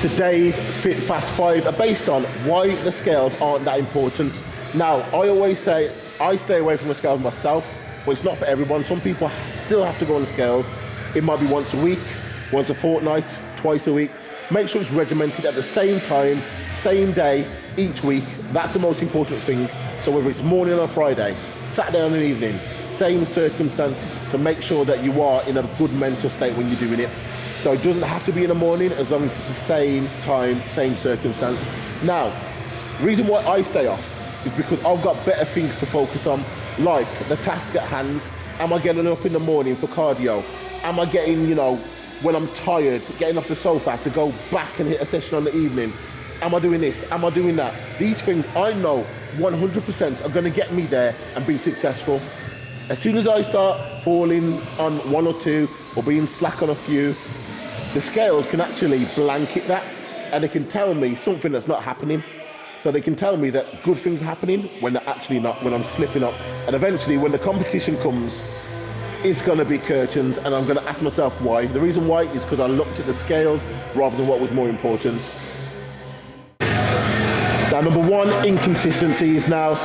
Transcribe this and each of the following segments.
today's Fit Fast 5 are based on why the scales aren't that important. Now, I always say I stay away from the scales myself, but it's not for everyone. Some people still have to go on the scales. It might be once a week, once a fortnight, twice a week. Make sure it's regimented at the same time, same day, each week. That's the most important thing. So whether it's morning or Friday, Saturday or an evening, same circumstance to make sure that you are in a good mental state when you're doing it. So it doesn't have to be in the morning as long as it's the same time, same circumstance. Now, the reason why I stay off is because I've got better things to focus on, like the task at hand. Am I getting up in the morning for cardio? Am I getting, when I'm tired, getting off the sofa to go back and hit a session on the evening? Am I doing this? Am I doing that? These things I know 100% are going to get me there and be successful. As soon as I start falling on one or two or being slack on a few, the scales can actually blanket that and they can tell me something that's not happening. So they can tell me that good things are happening when they're actually not, when I'm slipping up. And eventually when the competition comes, it's going to be curtains and I'm going to ask myself why. The reason why is because I looked at the scales rather than what was more important. Now, number one, inconsistencies. Now,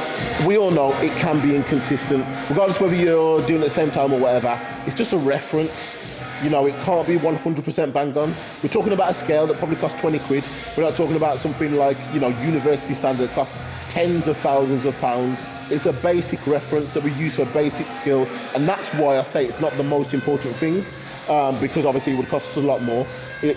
we all know it can be inconsistent, regardless whether you're doing it at the same time or whatever. It's just a reference. It can't be 100% bang on. We're talking about a scale that probably costs 20 quid. We're not talking about something like, university standard that costs tens of thousands of pounds. It's a basic reference that we use for a basic skill. And that's why I say it's not the most important thing, because obviously it would cost us a lot more.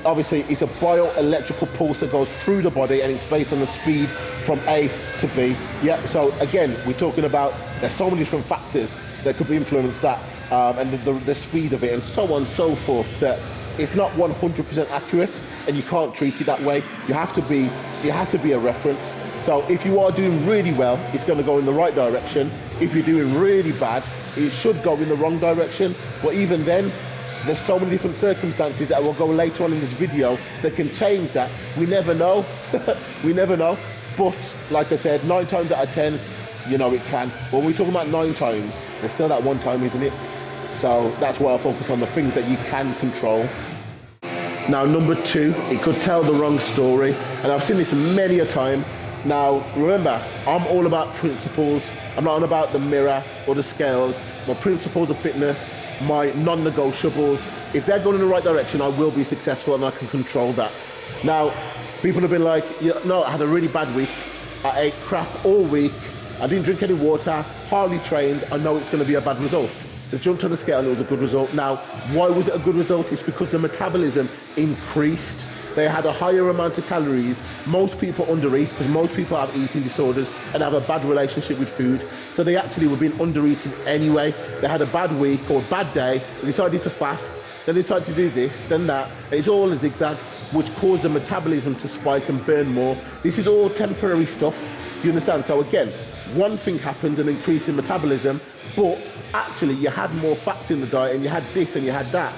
Obviously, it's a bioelectrical pulse that goes through the body and it's based on the speed from A to B. Yeah, so again, we're talking about, there's so many different factors that could influence that. And the speed of it and so on and so forth, that it's not 100% accurate and you can't treat it that way. It has to be a reference. So if you are doing really well, it's going to go in the right direction. If you're doing really bad, it should go in the wrong direction. But even then, there's so many different circumstances that will go later on in this video that can change that. We never know. We never know. But like I said, 9 times out of 10, it can. When we're talking about 9 times, there's still that one time, isn't it? So that's why I focus on the things that you can control. Now, number 2, it could tell the wrong story. And I've seen this many a time. Now, remember, I'm all about principles. I'm not on about the mirror or the scales. My principles of fitness, my non-negotiables. If they're going in the right direction, I will be successful and I can control that. Now, people have been like, no, I had a really bad week. I ate crap all week. I didn't drink any water, hardly trained. I know it's going to be a bad result. They jumped on the scale and it was a good result. Now, why was it a good result? It's because the metabolism increased. They had a higher amount of calories. Most people undereat because most people have eating disorders and have a bad relationship with food. So they actually were being undereaten anyway. They had a bad week or a bad day. They decided to fast. Then they decided to do this, then that. It's all a zigzag, which caused the metabolism to spike and burn more. This is all temporary stuff. Do you understand? So again, one thing happened, an increase in metabolism, but actually you had more fats in the diet and you had this and you had that.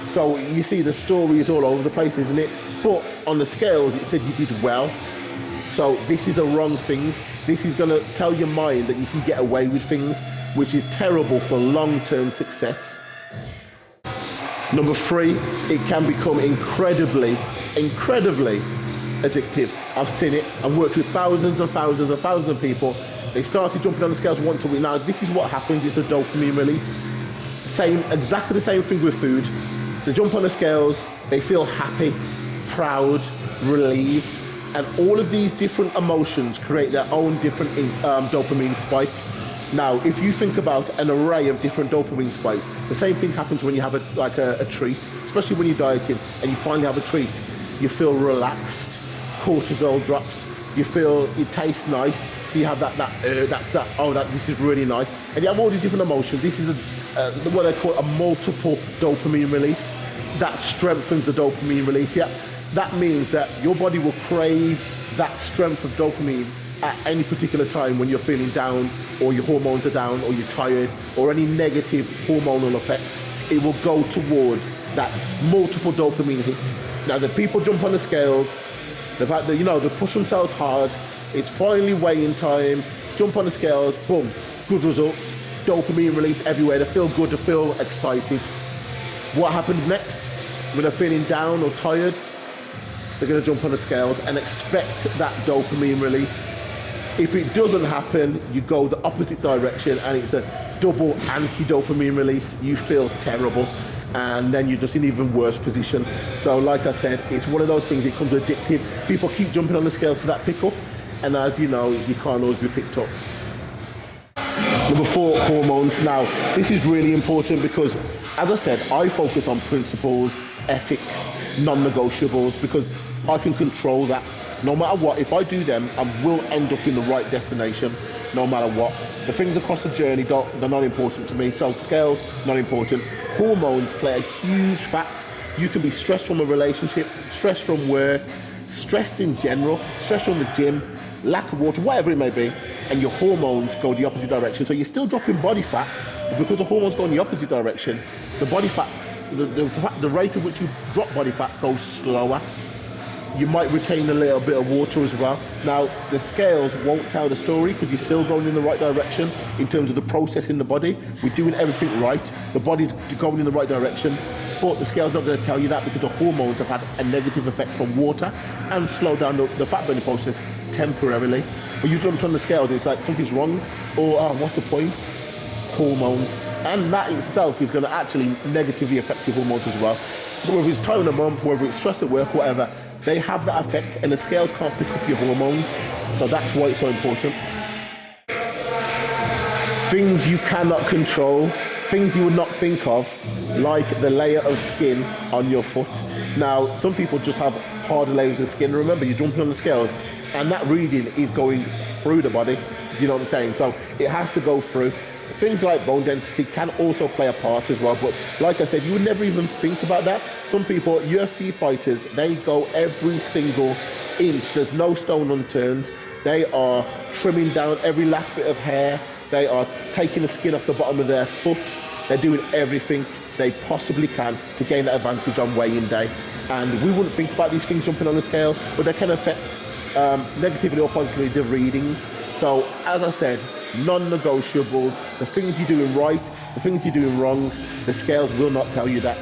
So you see the story is all over the place, isn't it? But on the scales, it said you did well. So this is a wrong thing. This is going to tell your mind that you can get away with things, which is terrible for long-term success. Number 3, it can become incredibly addictive. I've seen it. I've worked with thousands and thousands and thousands of people. They started jumping on the scales once a week. Now, this is what happens. It's a dopamine release. Exactly the same thing with food. They jump on the scales, they feel happy, proud, relieved, and all of these different emotions create their own different dopamine spike. Now, if you think about an array of different dopamine spikes, the same thing happens when you have a treat, especially when you're dieting and you finally have a treat. You feel relaxed, cortisol drops, you feel it tastes nice, so you have this is really nice, and you have all these different emotions. This is what they call a multiple dopamine release. That strengthens the dopamine release. Yeah, that means that your body will crave that strength of dopamine at any particular time when you're feeling down, or your hormones are down, or you're tired, or any negative hormonal effect. It will go towards that multiple dopamine hit. Now, the people jump on the scales, the fact that they push themselves hard, it's finally weighing time, jump on the scales, boom, good results, dopamine release everywhere, they feel good, they feel excited. What happens next when they're feeling down or tired? they're going to jump on the scales and expect that dopamine release. If it doesn't happen, you go the opposite direction and it's a double anti-dopamine release. You feel terrible and then you're just in an even worse position. So like I said, it's one of those things, it comes addictive. People keep jumping on the scales for that pickup, and as you know, you can't always be picked up. Number 4, hormones. Now, this is really important because, as I said, I focus on principles, ethics, non-negotiables, because I can control that. No matter what, if I do them, I will end up in the right destination, no matter what. The things across the journey, they're not important to me. So scales, not important. Hormones play a huge fact. You can be stressed from a relationship, stressed from work, stressed in general, stressed from the gym, lack of water, whatever it may be, and your hormones go the opposite direction. So you're still dropping body fat, but because the hormones go in the opposite direction, the body fat, the rate at which you drop body fat goes slower. You might retain a little bit of water as well. Now, the scales won't tell the story because you're still going in the right direction in terms of the process in the body. We're doing everything right. The body's going in the right direction, but the scale's not going to tell you that because the hormones have had a negative effect from water and slow down the fat burning process temporarily. But you jump on the scales, it's like something's wrong, or what's the point? Hormones. And that itself is going to actually negatively affect your hormones as well. So whether it's time in a month, whether it's stress at work, whatever, they have that effect, and the scales can't pick up your hormones. So that's why it's so important. Things you cannot control, things you would not think of, like the layer of skin on your foot. Now, some people just have harder layers of skin. Remember, you're jumping on the scales, and that reading is going through the body. You know what I'm saying? So it has to go through. Things like bone density can also play a part as well, but like I said, you would never even think about that. Some people, UFC fighters, they go every single inch. There's no stone unturned. They are trimming down every last bit of hair. They are taking the skin off the bottom of their foot. They're doing everything they possibly can to gain that advantage on weigh-in day. And we wouldn't think about these things jumping on the scale, but they can affect negatively or positively the readings. So as I said, non-negotiables, the things you're doing right, the things you're doing wrong, the scales will not tell you that.